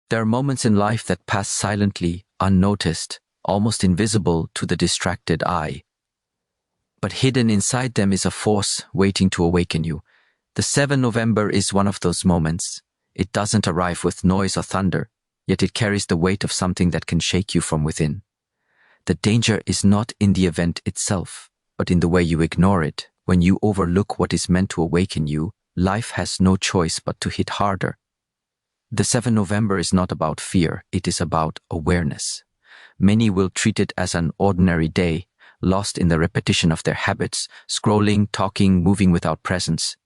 There are moments in life that pass silently, unnoticed, almost invisible to the distracted eye. But hidden inside them is a force waiting to awaken you. The 7th November is one of those moments. It doesn't arrive with noise or thunder, yet it carries the weight of something that can shake you from within. The danger is not in the event itself, but in the way you ignore it. When you overlook what is meant to awaken you, life has no choice but to hit harder. The 7th November is not about fear, it is about awareness. Many will treat it as an ordinary day, lost in the repetition of their habits, scrolling, talking, moving without presence.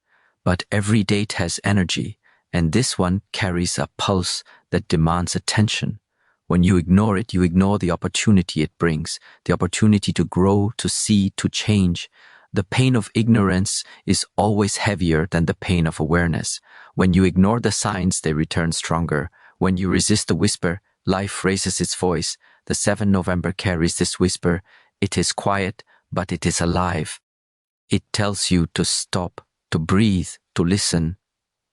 But every date has energy, and this one carries a pulse that demands attention. When you ignore it, you ignore the opportunity it brings, the opportunity to grow, to see, to change. The pain of ignorance is always heavier than the pain of awareness. When you ignore the signs, they return stronger. When you resist the whisper, life raises its voice. The 7th November carries this whisper. It is quiet, but it is alive. It tells you to stop, to breathe, to listen.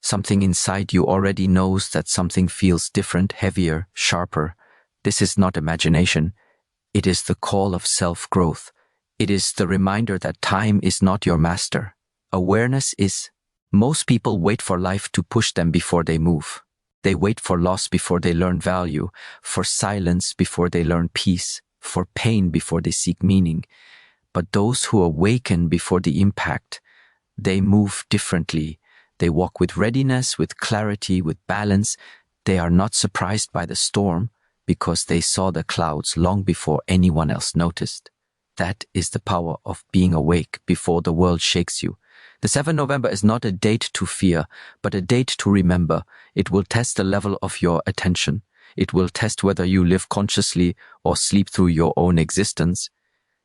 Something inside you already knows that something feels different, heavier, sharper. This is not imagination. It is the call of self-growth. It is the reminder that time is not your master. Awareness is. Most people wait for life to push them before they move. They wait for loss before they learn value, for silence before they learn peace, for pain before they seek meaning. But those who awaken before the impact, they move differently. They walk with readiness, with clarity, with balance. They are not surprised by the storm because they saw the clouds long before anyone else noticed. That is the power of being awake before the world shakes you. The 7th November is not a date to fear, but a date to remember. It will test the level of your attention. It will test whether you live consciously or sleep through your own existence.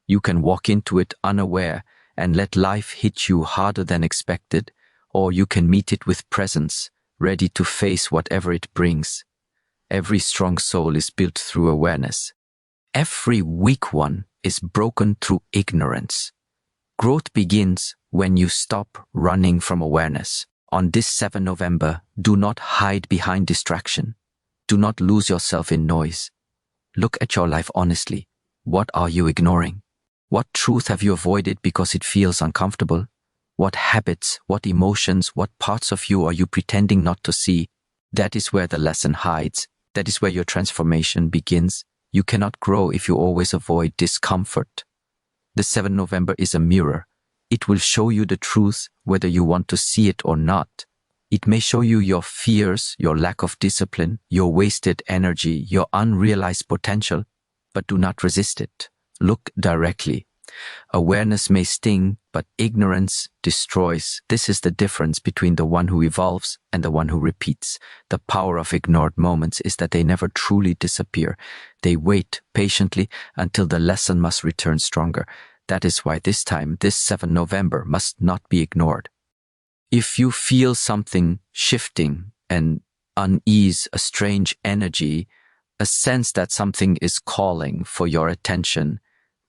You can walk into it unaware and let life hit you harder than expected, or you can meet it with presence, ready to face whatever it brings. Every strong soul is built through awareness. Every weak one is broken through ignorance. Growth begins when you stop running from awareness. On this 7th November, do not hide behind distraction. Do not lose yourself in noise. Look at your life honestly. What are you ignoring? What truth have you avoided because it feels uncomfortable? What habits, what emotions, what parts of you are you pretending not to see? That is where the lesson hides. That is where your transformation begins. You cannot grow if you always avoid discomfort. The 7th November is a mirror. It will show you the truth whether you want to see it or not. It may show you your fears, your lack of discipline, your wasted energy, your unrealized potential, but do not resist it. Look directly. Awareness may sting, but ignorance destroys. This is the difference between the one who evolves and the one who repeats. The power of ignored moments is that they never truly disappear. They wait patiently until the lesson must return stronger. That is why this time, this 7th November, must not be ignored. If you feel something shifting, an unease, a strange energy, a sense that something is calling for your attention,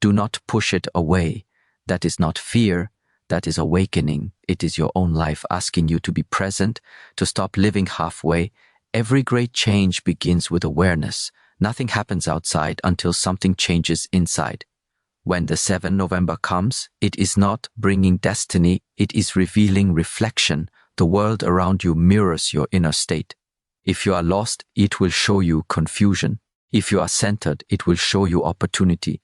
do not push it away. That is not fear, that is awakening. It is your own life asking you to be present, to stop living halfway. Every great change begins with awareness. Nothing happens outside until something changes inside. When the 7th November comes, it is not bringing destiny, it is revealing reflection. The world around you mirrors your inner state. If you are lost, it will show you confusion. If you are centered, it will show you opportunity.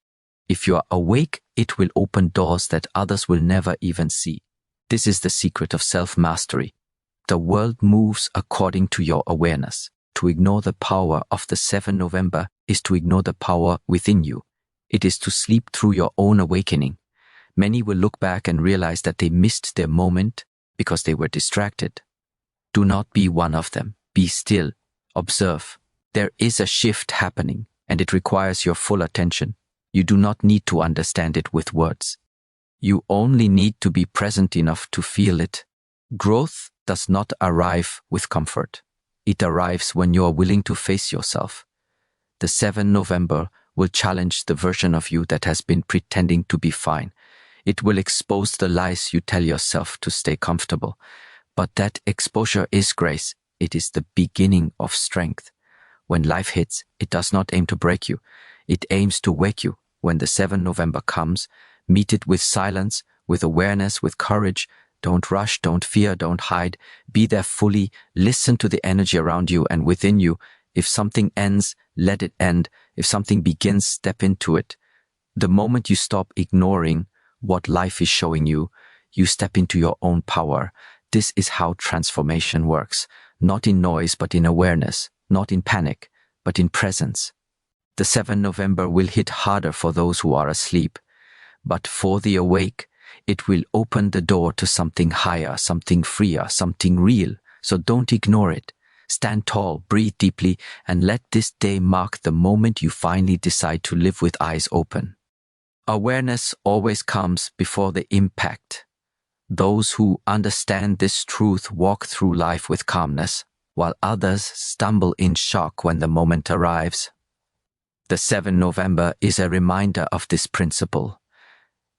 If you are awake, it will open doors that others will never even see. This is the secret of self-mastery. The world moves according to your awareness. To ignore the power of the 7th November is to ignore the power within you. It is to sleep through your own awakening. Many will look back and realize that they missed their moment because they were distracted. Do not be one of them. Be still. Observe. There is a shift happening, and it requires your full attention. You do not need to understand it with words. You only need to be present enough to feel it. Growth does not arrive with comfort. It arrives when you are willing to face yourself. The 7th November will challenge the version of you that has been pretending to be fine. It will expose the lies you tell yourself to stay comfortable. But that exposure is grace. It is the beginning of strength. When life hits, it does not aim to break you. It aims to wake you. When the 7th November comes, meet it with silence, with awareness, with courage. Don't rush, don't fear, don't hide. Be there fully. Listen to the energy around you and within you. If something ends, let it end. If something begins, step into it. The moment you stop ignoring what life is showing you, you step into your own power. This is how transformation works. Not in noise, but in awareness. Not in panic, but in presence. The 7th November will hit harder for those who are asleep. But for the awake, it will open the door to something higher, something freer, something real. So don't ignore it. Stand tall, breathe deeply, and let this day mark the moment you finally decide to live with eyes open. Awareness always comes before the impact. Those who understand this truth walk through life with calmness, while others stumble in shock when the moment arrives. The 7th November is a reminder of this principle.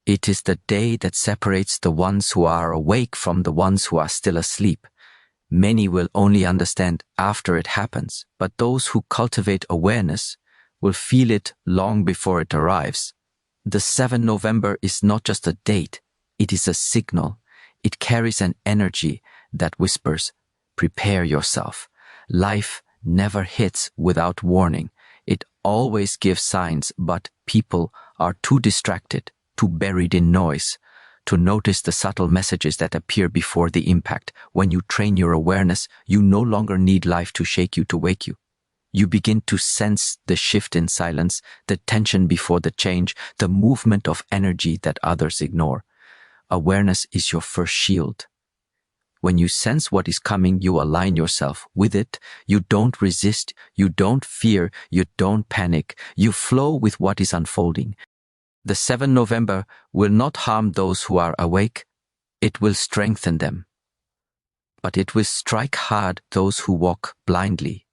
It is the day that separates the ones who are awake from the ones who are still asleep. Many will only understand after it happens, but those who cultivate awareness will feel it long before it arrives. The 7th November is not just a date, it is a signal. It carries an energy that whispers, prepare yourself. Life never hits without warning. It always gives signs, but people are too distracted, too buried in noise, to notice the subtle messages that appear before the impact. When you train your awareness, you no longer need life to shake you to wake you. You begin to sense the shift in silence, the tension before the change, the movement of energy that others ignore. Awareness is your first shield. When you sense what is coming, you align yourself with it. You don't resist, you don't fear, you don't panic. You flow with what is unfolding. The 7th November will not harm those who are awake. It will strengthen them. But it will strike hard those who walk blindly.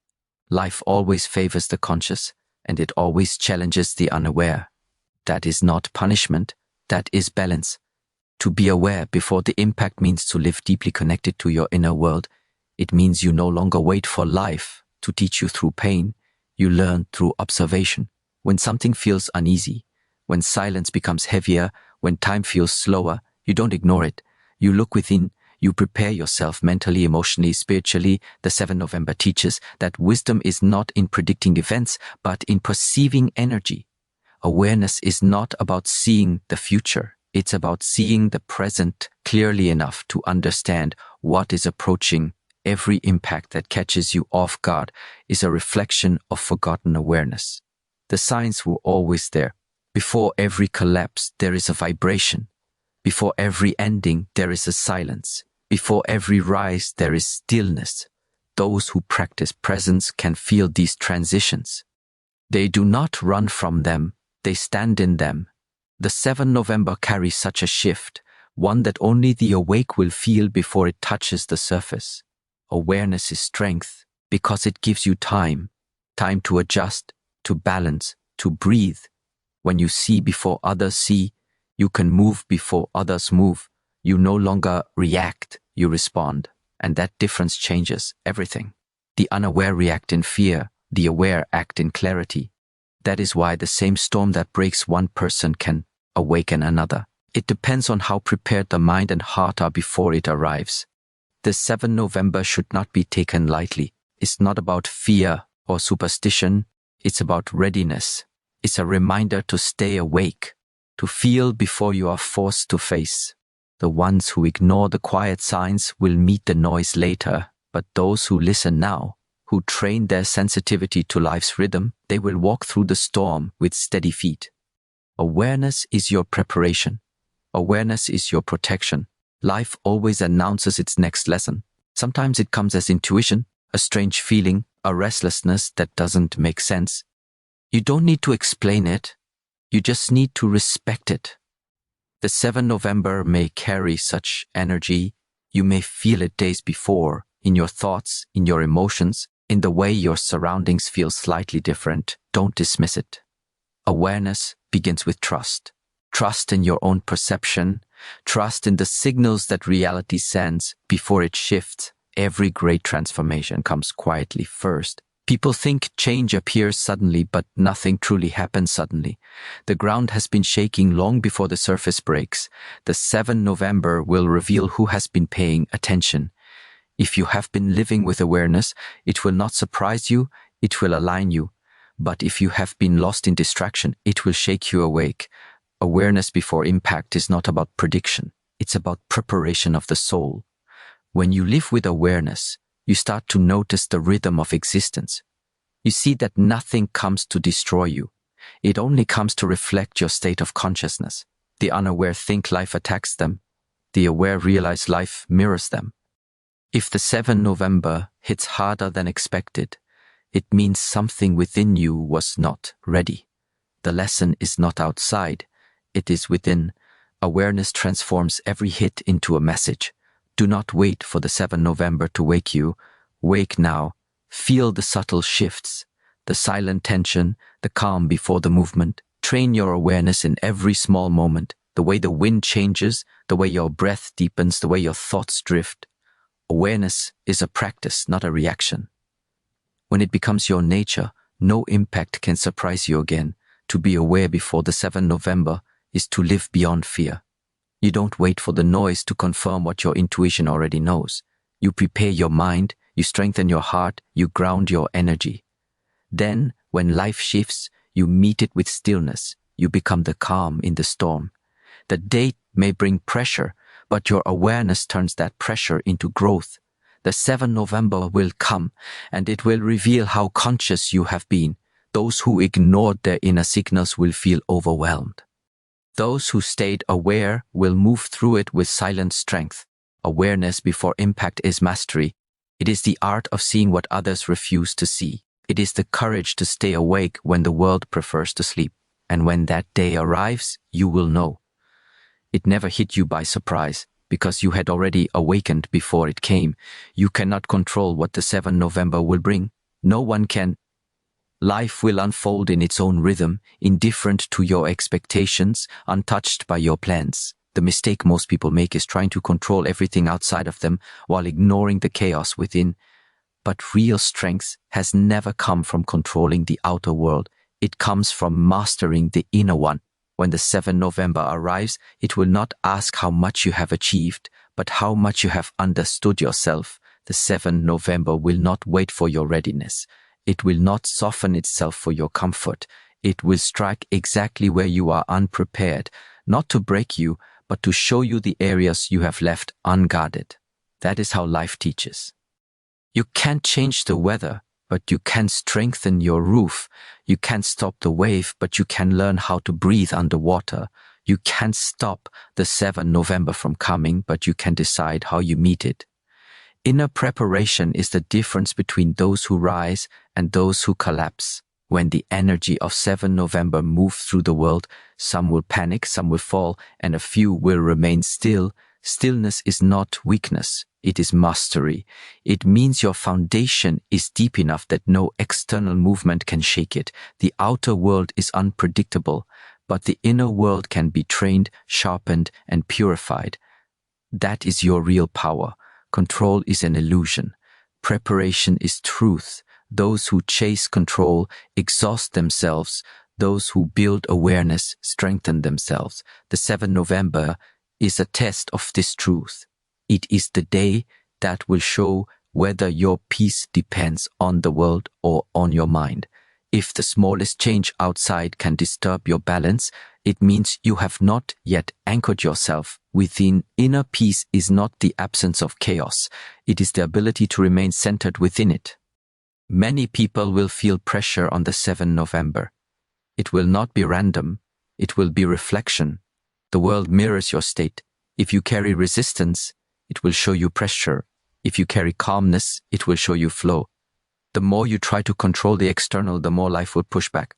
Life always favors the conscious, and it always challenges the unaware. That is not punishment, that is balance. To be aware before the impact means to live deeply connected to your inner world. It means you no longer wait for life to teach you through pain. You learn through observation. When something feels uneasy, when silence becomes heavier, when time feels slower, you don't ignore it. You look within. You prepare yourself mentally, emotionally, spiritually. The 7th November teaches that wisdom is not in predicting events, but in perceiving energy. Awareness is not about seeing the future. It's about seeing the present clearly enough to understand what is approaching. Every impact that catches you off guard is a reflection of forgotten awareness. The signs were always there. Before every collapse, there is a vibration. Before every ending, there is a silence. Before every rise, there is stillness. Those who practice presence can feel these transitions. They do not run from them, they stand in them. The 7th November carries such a shift, one that only the awake will feel before it touches the surface. Awareness is strength because it gives you time to adjust, to balance, to breathe. When you see before others see, you can move before others move. You no longer react, you respond. And that difference changes everything. The unaware react in fear, the aware act in clarity. That is why the same storm that breaks one person can awaken another. It depends on how prepared the mind and heart are before it arrives. The 7th November should not be taken lightly. It's not about fear or superstition. It's about readiness. It's a reminder to stay awake, to feel before you are forced to face. The ones who ignore the quiet signs will meet the noise later, but those who listen now, who train their sensitivity to life's rhythm, they will walk through the storm with steady feet. Awareness is your preparation. Awareness is your protection. Life always announces its next lesson. Sometimes it comes as intuition, a strange feeling, a restlessness that doesn't make sense. You don't need to explain it. You just need to respect it. The 7th November may carry such energy. You may feel it days before, in your thoughts, in your emotions, in the way your surroundings feel slightly different. Don't dismiss it. Awareness begins with trust. Trust in your own perception. Trust in the signals that reality sends before it shifts. Every great transformation comes quietly first. People think change appears suddenly, but nothing truly happens suddenly. The ground has been shaking long before the surface breaks. The 7th November will reveal who has been paying attention. If you have been living with awareness, it will not surprise you, it will align you. But if you have been lost in distraction, it will shake you awake. Awareness before impact is not about prediction, it's about preparation of the soul. When you live with awareness, you start to notice the rhythm of existence. You see that nothing comes to destroy you. It only comes to reflect your state of consciousness. The unaware think life attacks them. The aware realize life mirrors them. If the 7th November hits harder than expected, it means something within you was not ready. The lesson is not outside, it is within. Awareness transforms every hit into a message. Do not wait for the 7th November to wake you. Wake now. Feel the subtle shifts, the silent tension, the calm before the movement. Train your awareness in every small moment, the way the wind changes, the way your breath deepens, the way your thoughts drift. Awareness is a practice, not a reaction. When it becomes your nature, no impact can surprise you again. To be aware before the 7th November is to live beyond fear. You don't wait for the noise to confirm what your intuition already knows. You prepare your mind, you strengthen your heart, you ground your energy. Then, when life shifts, you meet it with stillness. You become the calm in the storm. The date may bring pressure, but your awareness turns that pressure into growth. The 7th November will come, and it will reveal how conscious you have been. Those who ignored their inner signals will feel overwhelmed. Those who stayed aware will move through it with silent strength. Awareness before impact is mastery. It is the art of seeing what others refuse to see. It is the courage to stay awake when the world prefers to sleep. And when that day arrives, you will know. It never hit you by surprise, because you had already awakened before it came. You cannot control what the 7th November will bring. No one can. Life will unfold in its own rhythm, indifferent to your expectations, untouched by your plans. The mistake most people make is trying to control everything outside of them while ignoring the chaos within. But real strength has never come from controlling the outer world. It comes from mastering the inner one. When the 7th November arrives, it will not ask how much you have achieved, but how much you have understood yourself. The 7th November will not wait for your readiness. It will not soften itself for your comfort. It will strike exactly where you are unprepared, not to break you, but to show you the areas you have left unguarded. That is how life teaches. You can't change the weather, but you can strengthen your roof. You can't stop the wave, but you can learn how to breathe underwater. You can't stop the 7th November from coming, but you can decide how you meet it. Inner preparation is the difference between those who rise and those who collapse. When the energy of 7th November moves through the world, some will panic, some will fall, and a few will remain still. Stillness is not weakness, it is mastery. It means your foundation is deep enough that no external movement can shake it. The outer world is unpredictable, but the inner world can be trained, sharpened, and purified. That is your real power. Control is an illusion. Preparation is truth. Those who chase control exhaust themselves. Those who build awareness strengthen themselves. The 7th November is a test of this truth. It is the day that will show whether your peace depends on the world or on your mind. If the smallest change outside can disturb your balance, it means you have not yet anchored yourself within. Inner peace is not the absence of chaos. It is the ability to remain centered within it. Many people will feel pressure on the 7th November. It will not be random. It will be reflection. The world mirrors your state. If you carry resistance, it will show you pressure. If you carry calmness, it will show you flow. The more you try to control the external, the more life will push back.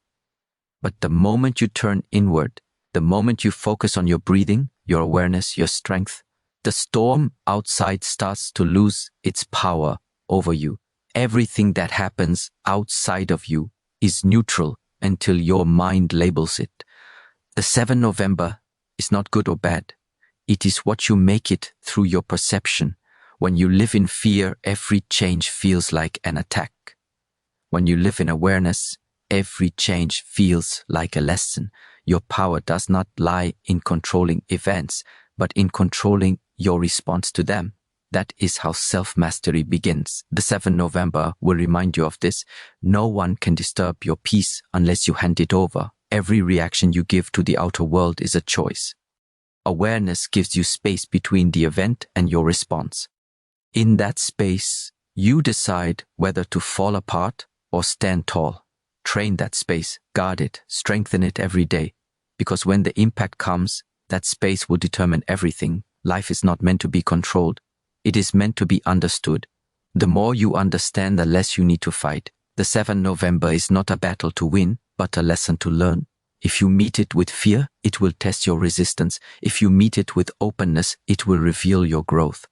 But the moment you turn inward, the moment you focus on your breathing, your awareness, your strength, the storm outside starts to lose its power over you. Everything that happens outside of you is neutral until your mind labels it. The 7th November is not good or bad. It is what you make it through your perception. When you live in fear, every change feels like an attack. When you live in awareness, every change feels like a lesson. Your power does not lie in controlling events, but in controlling your response to them. That is how self-mastery begins. The 7th November will remind you of this. No one can disturb your peace unless you hand it over. Every reaction you give to the outer world is a choice. Awareness gives you space between the event and your response. In that space, you decide whether to fall apart or stand tall. Train that space, guard it, strengthen it every day. Because when the impact comes, that space will determine everything. Life is not meant to be controlled. It is meant to be understood. The more you understand, the less you need to fight. The 7th November is not a battle to win, but a lesson to learn. If you meet it with fear, it will test your resistance. If you meet it with openness, it will reveal your growth.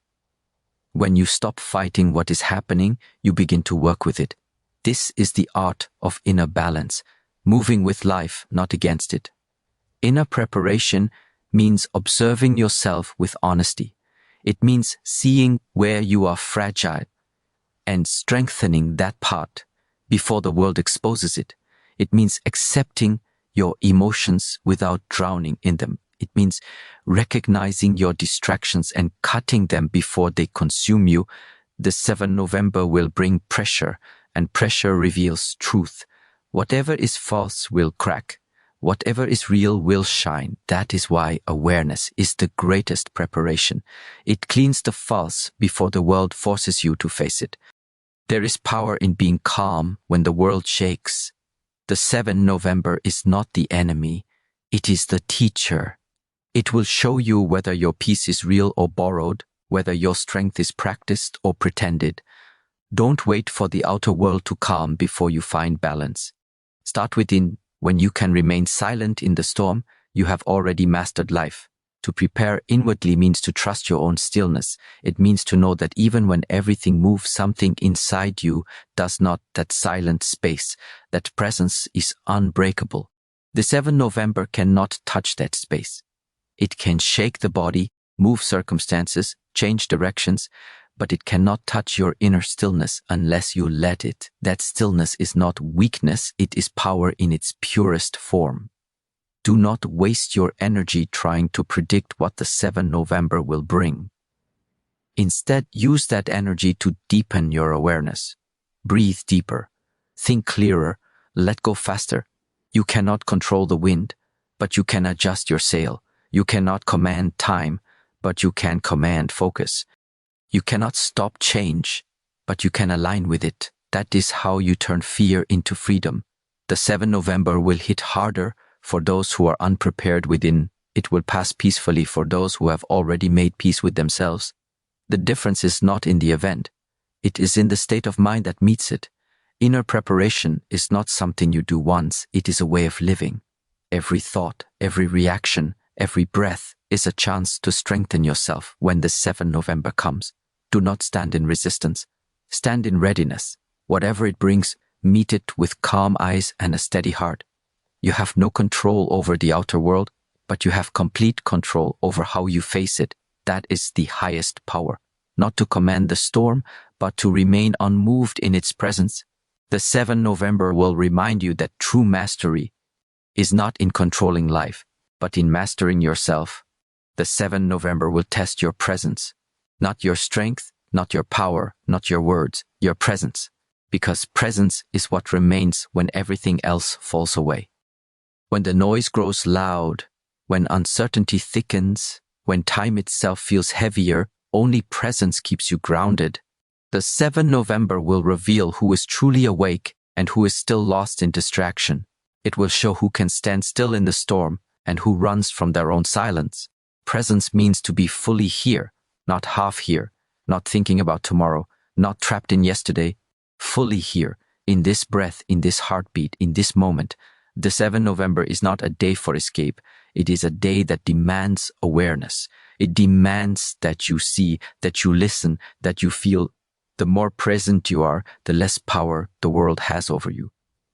When you stop fighting what is happening, you begin to work with it. This is the art of inner balance, moving with life, not against it. Inner preparation means observing yourself with honesty. It means seeing where you are fragile and strengthening that part before the world exposes it. It means accepting your emotions without drowning in them. It means recognizing your distractions and cutting them before they consume you. The 7th November will bring pressure, and pressure reveals truth. Whatever is false will crack. Whatever is real will shine. That is why awareness is the greatest preparation. It cleans the false before the world forces you to face it. There is power in being calm when the world shakes. The 7th November is not the enemy. It is the teacher. It will show you whether your peace is real or borrowed, whether your strength is practiced or pretended. Don't wait for the outer world to calm before you find balance. Start within. When you can remain silent in the storm, you have already mastered life. To prepare inwardly means to trust your own stillness. It means to know that even when everything moves, something inside you does not. That silent space, that presence is unbreakable. The 7th November cannot touch that space. It can shake the body, move circumstances, change directions, but it cannot touch your inner stillness unless you let it. That stillness is not weakness, it is power in its purest form. Do not waste your energy trying to predict what the 7th November will bring. Instead, use that energy to deepen your awareness. Breathe deeper. Think clearer. Let go faster. You cannot control the wind, but you can adjust your sail. You cannot command time, but you can command focus. You cannot stop change, but you can align with it. That is how you turn fear into freedom. The 7th November will hit harder for those who are unprepared within. It will pass peacefully for those who have already made peace with themselves. The difference is not in the event. It is in the state of mind that meets it. Inner preparation is not something you do once. It is a way of living. Every thought, every reaction, every breath is a chance to strengthen yourself when the 7th November comes. Do not stand in resistance. Stand in readiness. Whatever it brings, meet it with calm eyes and a steady heart. You have no control over the outer world, but you have complete control over how you face it. That is the highest power. Not to command the storm, but to remain unmoved in its presence. The 7th November will remind you that true mastery is not in controlling life, but in mastering yourself. The 7th November will test your presence. Not your strength, not your power, not your words, your presence. Because presence is what remains when everything else falls away. When the noise grows loud, when uncertainty thickens, when time itself feels heavier, only presence keeps you grounded. The 7th November will reveal who is truly awake and who is still lost in distraction. It will show who can stand still in the storm and who runs from their own silence. Presence means to be fully here, not half here, not thinking about tomorrow, not trapped in yesterday, fully here, in this breath, in this heartbeat, in this moment. The 7th November is not a day for escape. It is a day that demands awareness. It demands that you see, that you listen, that you feel. The more present you are, the less power the world has over you.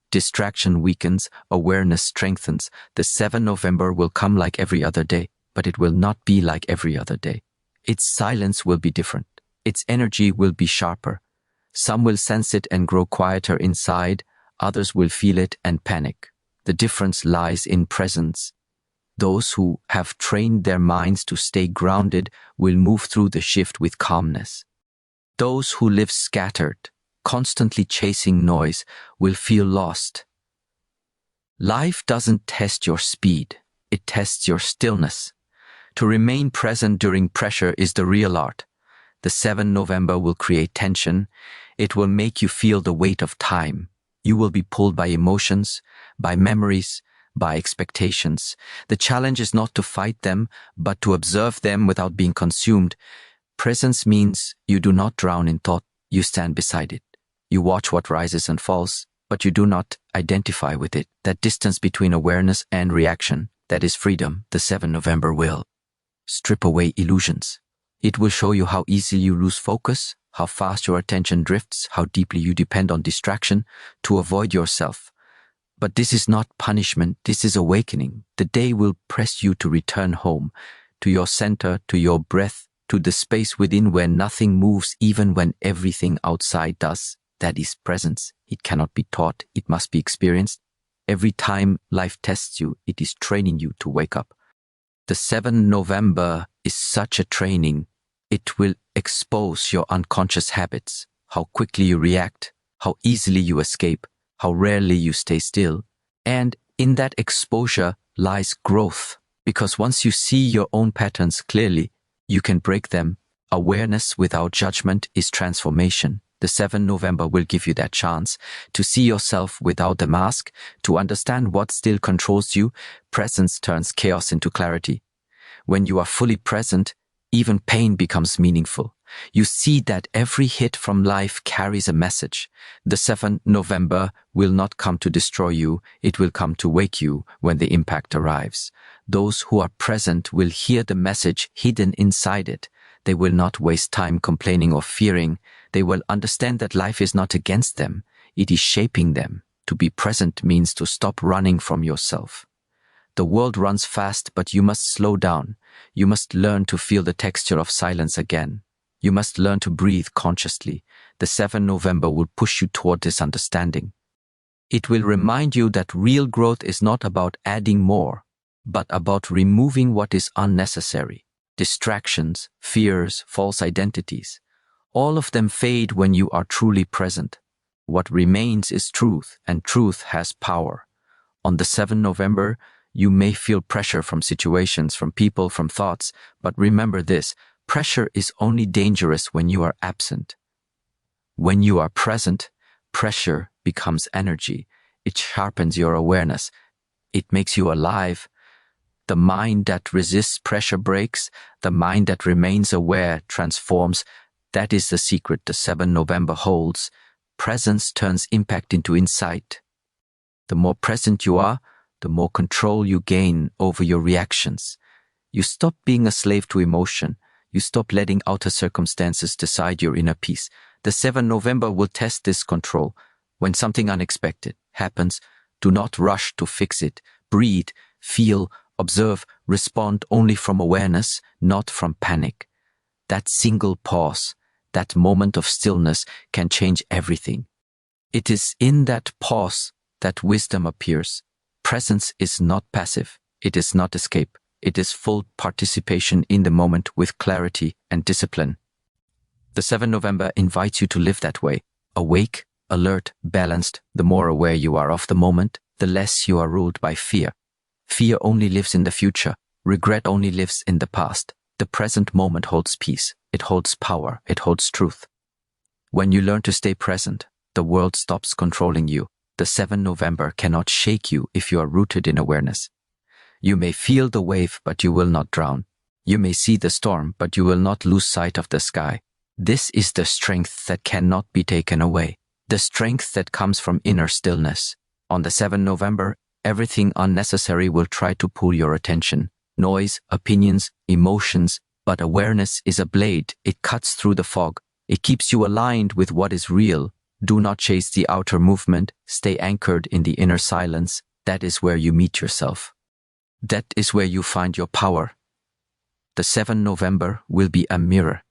Distraction weakens, awareness strengthens. The 7th November will come like every other day, but it will not be like every other day. Its silence will be different. Its energy will be sharper. Some will sense it and grow quieter inside, others will feel it and panic. The difference lies in presence. Those who have trained their minds to stay grounded will move through the shift with calmness. Those who live scattered, constantly chasing noise, will feel lost. Life doesn't test your speed, it tests your stillness. To remain present during pressure is the real art. The 7th November will create tension. It will make you feel the weight of time. You will be pulled by emotions, by memories, by expectations. The challenge is not to fight them, but to observe them without being consumed. Presence means you do not drown in thought, you stand beside it. You watch what rises and falls, but you do not identify with it. That distance between awareness and reaction, that is freedom. The 7th November will strip away illusions. It will show you how easily you lose focus, how fast your attention drifts, how deeply you depend on distraction to avoid yourself. But this is not punishment, this is awakening. The day will press you to return home, to your center, to your breath, to the space within where nothing moves even when everything outside does. That is presence. It cannot be taught, it must be experienced. Every time life tests you, it is training you to wake up. The 7th November is such a training. It will expose your unconscious habits, how quickly you react, how easily you escape, how rarely you stay still. And in that exposure lies growth, because once you see your own patterns clearly, you can break them. Awareness without judgment is transformation. The 7th November will give you that chance to see yourself without the mask, to understand what still controls you. Presence turns chaos into clarity. When you are fully present, even pain becomes meaningful. You see that every hit from life carries a message. The 7th November will not come to destroy you, it will come to wake you when the impact arrives. Those who are present will hear the message hidden inside it. They will not waste time complaining or fearing. They will understand that life is not against them, it is shaping them. To be present means to stop running from yourself. The world runs fast, but you must slow down. You must learn to feel the texture of silence again. You must learn to breathe consciously. The 7th November will push you toward this understanding. It will remind you that real growth is not about adding more, but about removing what is unnecessary. Distractions, fears, false identities. All of them fade when you are truly present. What remains is truth, and truth has power. On the 7th November, you may feel pressure from situations, from people, from thoughts, but remember this, pressure is only dangerous when you are absent. When you are present, pressure becomes energy. It sharpens your awareness. It makes you alive. The mind that resists pressure breaks. The mind that remains aware transforms. That is the secret the 7th November holds. Presence turns impact into insight. The more present you are, the more control you gain over your reactions. You stop being a slave to emotion. You stop letting outer circumstances decide your inner peace. The 7th November will test this control. When something unexpected happens, do not rush to fix it. Breathe, feel, observe, respond only from awareness, not from panic. That single pause, that moment of stillness can change everything. It is in that pause that wisdom appears. Presence is not passive. It is not escape. It is full participation in the moment with clarity and discipline. The 7th November invites you to live that way. Awake, alert, balanced. The more aware you are of the moment, the less you are ruled by fear. Fear only lives in the future. Regret only lives in the past. The present moment holds peace. It holds power. It holds truth. When you learn to stay present, the world stops controlling you. The 7th November cannot shake you if you are rooted in awareness. You may feel the wave, but you will not drown. You may see the storm, but you will not lose sight of the sky. This is the strength that cannot be taken away. The strength that comes from inner stillness. On the 7th November, everything unnecessary will try to pull your attention. Noise, opinions, emotions, but awareness is a blade. It cuts through the fog. It keeps you aligned with what is real. Do not chase the outer movement. Stay anchored in the inner silence. That is where you meet yourself. That is where you find your power. The 7th November will be a mirror.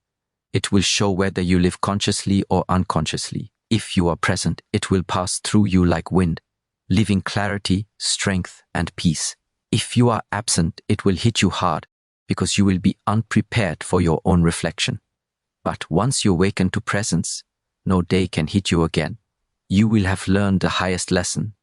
It will show whether you live consciously or unconsciously. If you are present, it will pass through you like wind, leaving clarity, strength, and peace. If you are absent, it will hit you hard because you will be unprepared for your own reflection. But once you awaken to presence, no day can hit you again. You will have learned the highest lesson,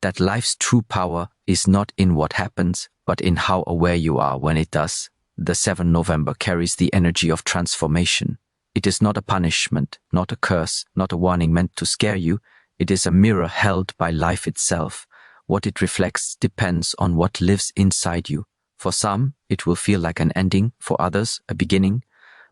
that life's true power is not in what happens, but in how aware you are when it does. The 7th November carries the energy of transformation. It is not a punishment, not a curse, not a warning meant to scare you. It is a mirror held by life itself. What it reflects depends on what lives inside you. For some, it will feel like an ending, for others, a beginning.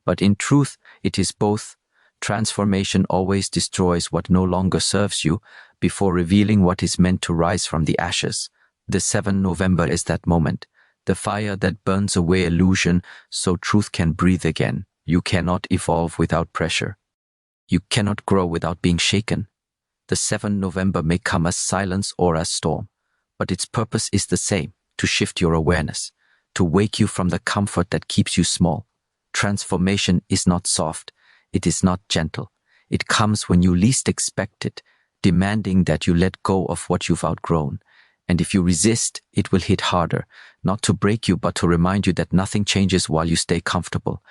But in truth, it is both. Transformation always destroys what no longer serves you before revealing what is meant to rise from the ashes. The 7th November is that moment, the fire that burns away illusion so truth can breathe again. You cannot evolve without pressure. You cannot grow without being shaken. The 7th November may come as silence or as storm, but its purpose is the same, to shift your awareness, to wake you from the comfort that keeps you small. Transformation is not soft, it is not gentle. It comes when you least expect it, demanding that you let go of what you've outgrown. And if you resist, it will hit harder, not to break you, but to remind you that nothing changes while you stay comfortable.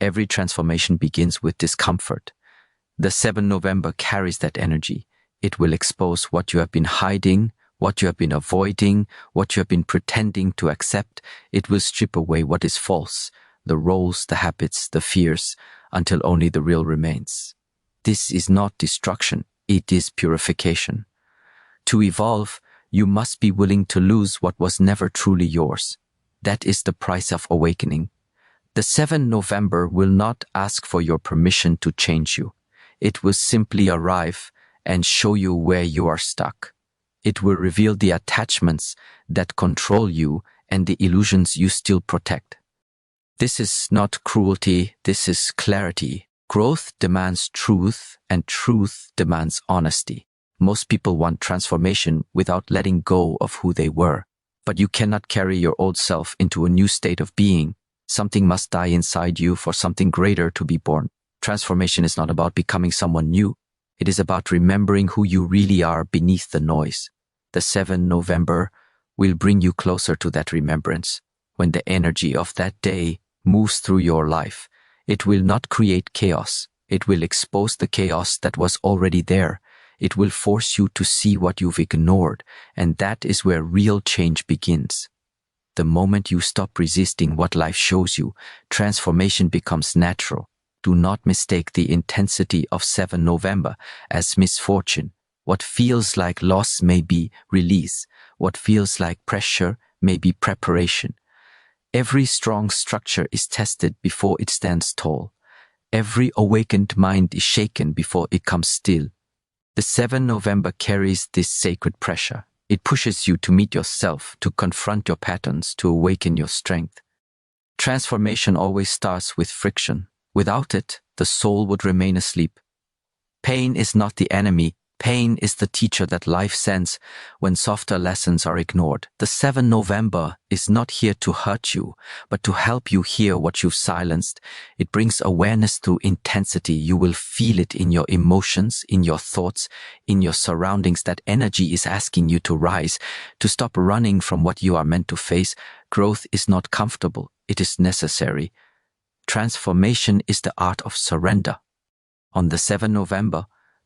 Every transformation begins with discomfort. The 7th November carries that energy. It will expose what you have been hiding, what you have been avoiding, what you have been pretending to accept. It will strip away what is false, the roles, the habits, the fears, until only the real remains. This is not destruction, it is purification. To evolve, you must be willing to lose what was never truly yours. That is the price of awakening. The 7th November will not ask for your permission to change you. It will simply arrive and show you where you are stuck. It will reveal the attachments that control you and the illusions you still protect. This is not cruelty, this is clarity. Growth demands truth, and truth demands honesty. Most people want transformation without letting go of who they were. But you cannot carry your old self into a new state of being. Something must die inside you for something greater to be born. Transformation is not about becoming someone new. It is about remembering who you really are beneath the noise. The 7th November will bring you closer to that remembrance. When the energy of that day moves through your life, it will not create chaos. It will expose the chaos that was already there. It will force you to see what you've ignored, and that is where real change begins. The moment you stop resisting what life shows you, transformation becomes natural. Do not mistake the intensity of 7th November as misfortune. What feels like loss may be release. What feels like pressure may be preparation. Every strong structure is tested before it stands tall. Every awakened mind is shaken before it comes still. The 7th November carries this sacred pressure. It pushes you to meet yourself, to confront your patterns, to awaken your strength. Transformation always starts with friction. Without it, the soul would remain asleep. Pain is not the enemy. Pain is the teacher that life sends when softer lessons are ignored. The 7th November is not here to hurt you, but to help you hear what you've silenced. It brings awareness through intensity. You will feel it in your emotions, in your thoughts, in your surroundings. That energy is asking you to rise, to stop running from what you are meant to face. Growth is not comfortable. It is necessary. Transformation is the art of surrender. On the 7th November,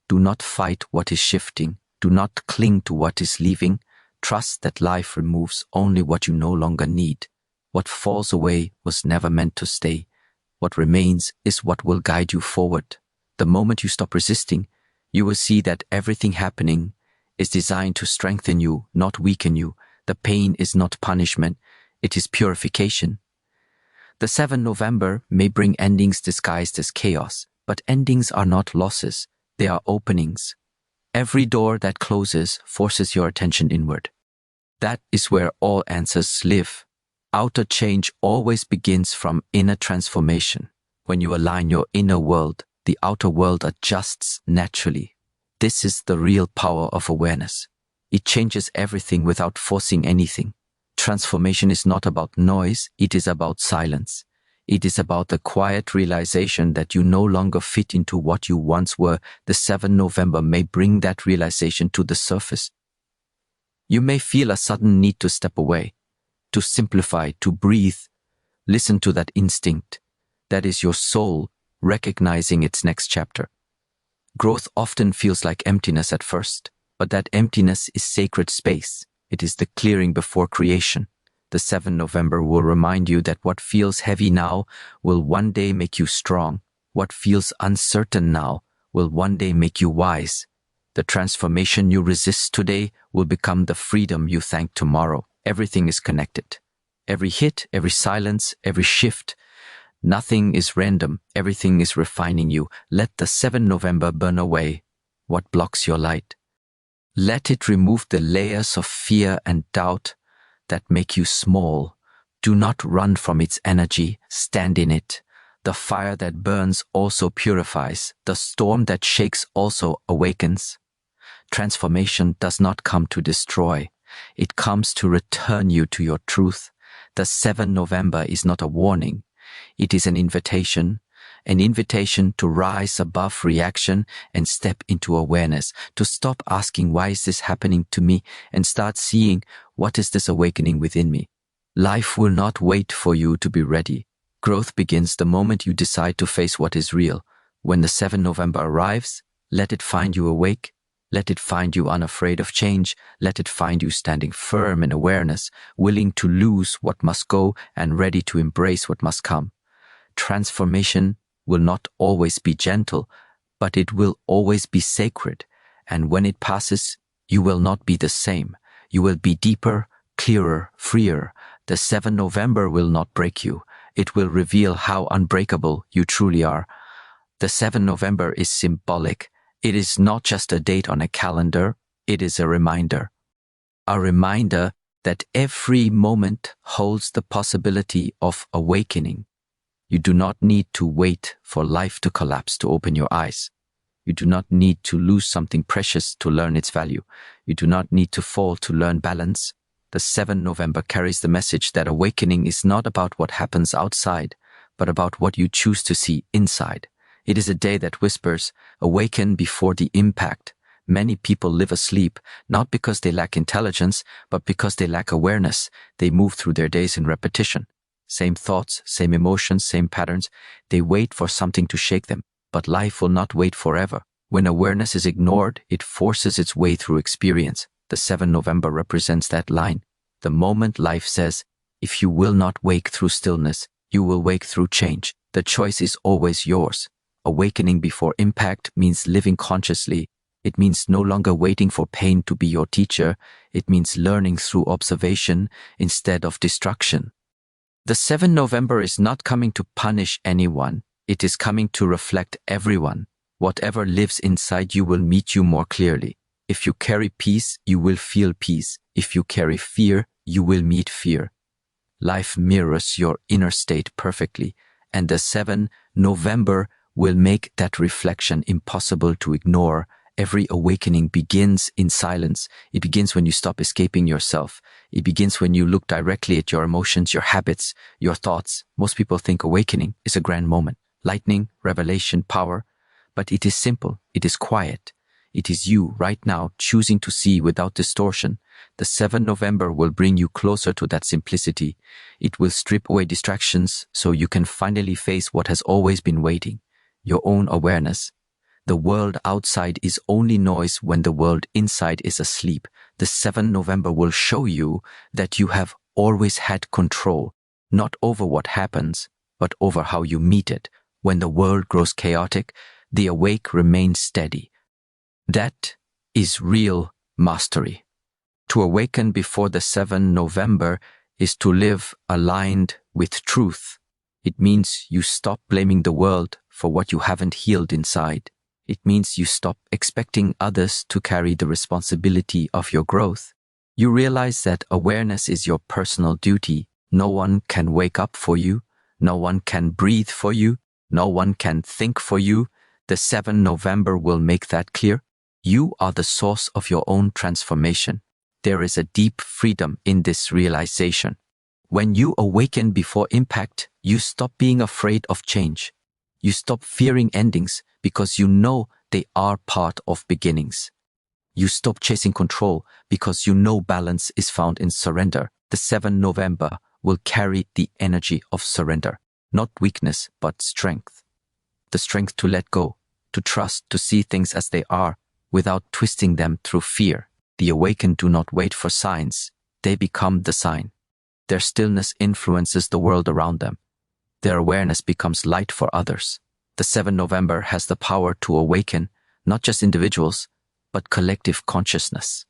do not fight what is shifting. Do not cling to what is leaving. Trust that life removes only what you no longer need. What falls away was never meant to stay. What remains is what will guide you forward. The moment you stop resisting, you will see that everything happening is designed to strengthen you, not weaken you. The pain is not punishment, it is purification. The 7th November may bring endings disguised as chaos, but endings are not losses. They are openings. Every door that closes forces your attention inward. That is where all answers live. Outer change always begins from inner transformation. When you align your inner world, the outer world adjusts naturally. This is the real power of awareness. It changes everything without forcing anything. Transformation is not about noise, it is about silence. It is about the quiet realization that you no longer fit into what you once were. The 7th November may bring that realization to the surface. You may feel a sudden need to step away, to simplify, to breathe. Listen to that instinct. That is your soul recognizing its next chapter. Growth often feels like emptiness at first, but that emptiness is sacred space. It is the clearing before creation. The 7th November will remind you that what feels heavy now will one day make you strong. What feels uncertain now will one day make you wise. The transformation you resist today will become the freedom you thank tomorrow. Everything is connected. Every hit, every silence, every shift. Nothing is random. Everything is refining you. Let the 7th November burn away what blocks your light. Let it remove the layers of fear and doubt that make you small. Do not run from its energy. Stand in it. The fire that burns also purifies. The storm that shakes also awakens. Transformation does not come to destroy. It comes to return you to your truth. The 7th November is not a warning. It is an invitation to rise above reaction and step into awareness, to stop asking, why is this happening to me, and start seeing, what is this awakening within me? Life will not wait for you to be ready. Growth begins the moment you decide to face what is real. When the 7th November arrives, let it find you awake. Let it find you unafraid of change. Let it find you standing firm in awareness, willing to lose what must go and ready to embrace what must come. Transformation will not always be gentle, but it will always be sacred. And when it passes, you will not be the same. You will be deeper, clearer, freer. The 7th November will not break you. It will reveal how unbreakable you truly are. The 7th November is symbolic. It is not just a date on a calendar, it is a reminder. A reminder that every moment holds the possibility of awakening. You do not need to wait for life to collapse to open your eyes. You do not need to lose something precious to learn its value. You do not need to fall to learn balance. The 7th November carries the message that awakening is not about what happens outside, but about what you choose to see inside. It is a day that whispers, awaken before the impact. Many people live asleep, not because they lack intelligence, but because they lack awareness. They move through their days in repetition. Same thoughts, same emotions, same patterns. They wait for something to shake them, but life will not wait forever. When awareness is ignored, it forces its way through experience. The 7th November represents that line. The moment life says, if you will not wake through stillness, you will wake through change. The choice is always yours. Awakening before impact means living consciously. It means no longer waiting for pain to be your teacher. It means learning through observation instead of destruction. The 7th November is not coming to punish anyone. It is coming to reflect everyone. Whatever lives inside you will meet you more clearly. If you carry peace, you will feel peace. If you carry fear, you will meet fear. Life mirrors your inner state perfectly, and the 7th November will make that reflection impossible to ignore. Every awakening begins in silence. It begins when you stop escaping yourself. It begins when you look directly at your emotions, your habits, your thoughts. Most people think awakening is a grand moment, lightning, revelation, power. But it is simple. It is quiet. It is you right now choosing to see without distortion. The 7th November will bring you closer to that simplicity. It will strip away distractions so you can finally face what has always been waiting. Your own awareness. The world outside is only noise when the world inside is asleep. The 7th November will show you that you have always had control, not over what happens, but over how you meet it. When the world grows chaotic, the awake remains steady. That is real mastery. To awaken before the 7th November is to live aligned with truth. It means you stop blaming the world for what you haven't healed inside. It means you stop expecting others to carry the responsibility of your growth. You realize that awareness is your personal duty. No one can wake up for you. No one can breathe for you. No one can think for you. The 7th November will make that clear. You are the source of your own transformation. There is a deep freedom in this realization. When you awaken before impact, you stop being afraid of change. You stop fearing endings because you know they are part of beginnings. You stop chasing control because you know balance is found in surrender. The 7th November will carry the energy of surrender, not weakness, but strength. The strength to let go, to trust, to see things as they are without twisting them through fear. The awakened do not wait for signs. They become the sign. Their stillness influences the world around them. Their awareness becomes light for others. The 7th November has the power to awaken not just individuals, but collective consciousness.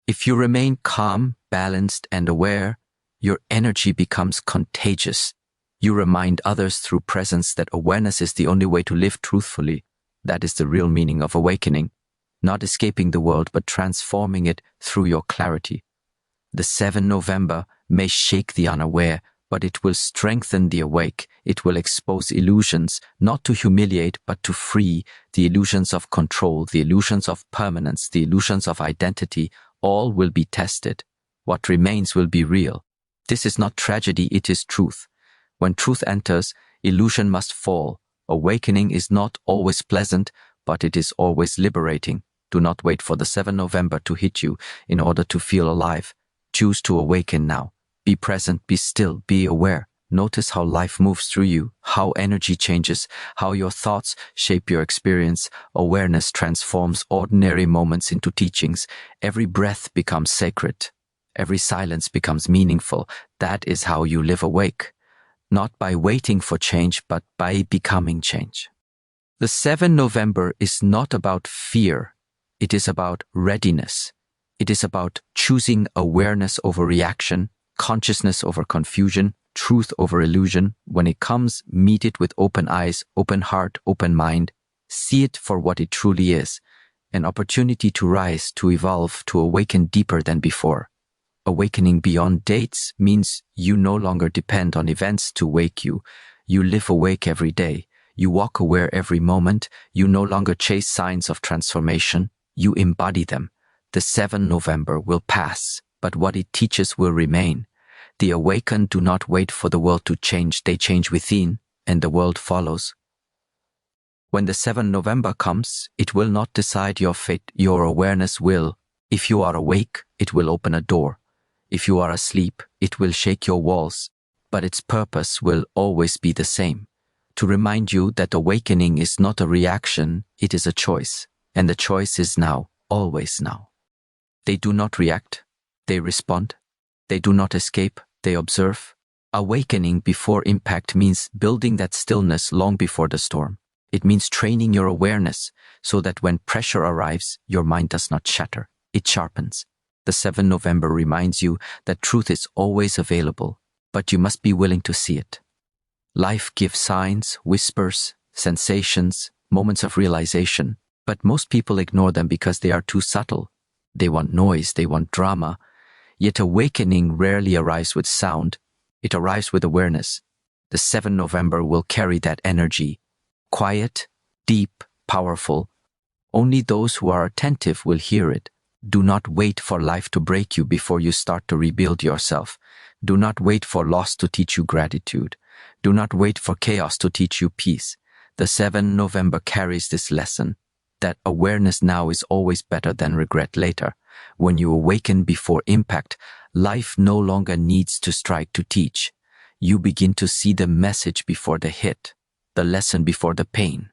If you remain calm, balanced, and aware, your energy becomes contagious. You remind others through presence that awareness is the only way to live truthfully. That is the real meaning of awakening. Not escaping the world, but transforming it through your clarity. The 7th November may shake the unaware, but it will strengthen the awake. It will expose illusions, not to humiliate, but to free. The illusions of control, the illusions of permanence, the illusions of identity, all will be tested. What remains will be real. This is not tragedy, it is truth. When truth enters, illusion must fall. Awakening is not always pleasant, but it is always liberating. Do not wait for the 7th November to hit you in order to feel alive. Choose to awaken now. Be present, be still, be aware. Notice how life moves through you, how energy changes, how your thoughts shape your experience. Awareness transforms ordinary moments into teachings. Every breath becomes sacred. Every silence becomes meaningful. That is how you live awake. Not by waiting for change, but by becoming change. The 7th November is not about fear. It is about readiness. It is about choosing awareness over reaction, consciousness over confusion, truth over illusion. When it comes, meet it with open eyes, open heart, open mind. See it for what it truly is. An opportunity to rise, to evolve, to awaken deeper than before. Awakening beyond dates means you no longer depend on events to wake you. You live awake every day. You walk aware every moment. You no longer chase signs of transformation. You embody them. The 7th November will pass, but what it teaches will remain. The awakened do not wait for the world to change. They change within, and the world follows. When the 7th November comes, it will not decide your fate. Your awareness will. If you are awake, it will open a door. If you are asleep, it will shake your walls. But its purpose will always be the same. To remind you that awakening is not a reaction, it is a choice. And the choice is now, always now. They do not react. They respond. They do not escape. They observe. Awakening before impact means building that stillness long before the storm. It means training your awareness so that when pressure arrives, your mind does not shatter. It sharpens. The 7th November reminds you that truth is always available, but you must be willing to see it. Life gives signs, whispers, sensations, moments of realization, but most people ignore them because they are too subtle. They want noise, they want drama. Yet awakening rarely arrives with sound. It arrives with awareness. The 7th November will carry that energy. Quiet, deep, powerful. Only those who are attentive will hear it. Do not wait for life to break you before you start to rebuild yourself. Do not wait for loss to teach you gratitude. Do not wait for chaos to teach you peace. The 7th November carries this lesson, that awareness now is always better than regret later. When you awaken before impact, life no longer needs to strike to teach. You begin to see the message before the hit, the lesson before the pain.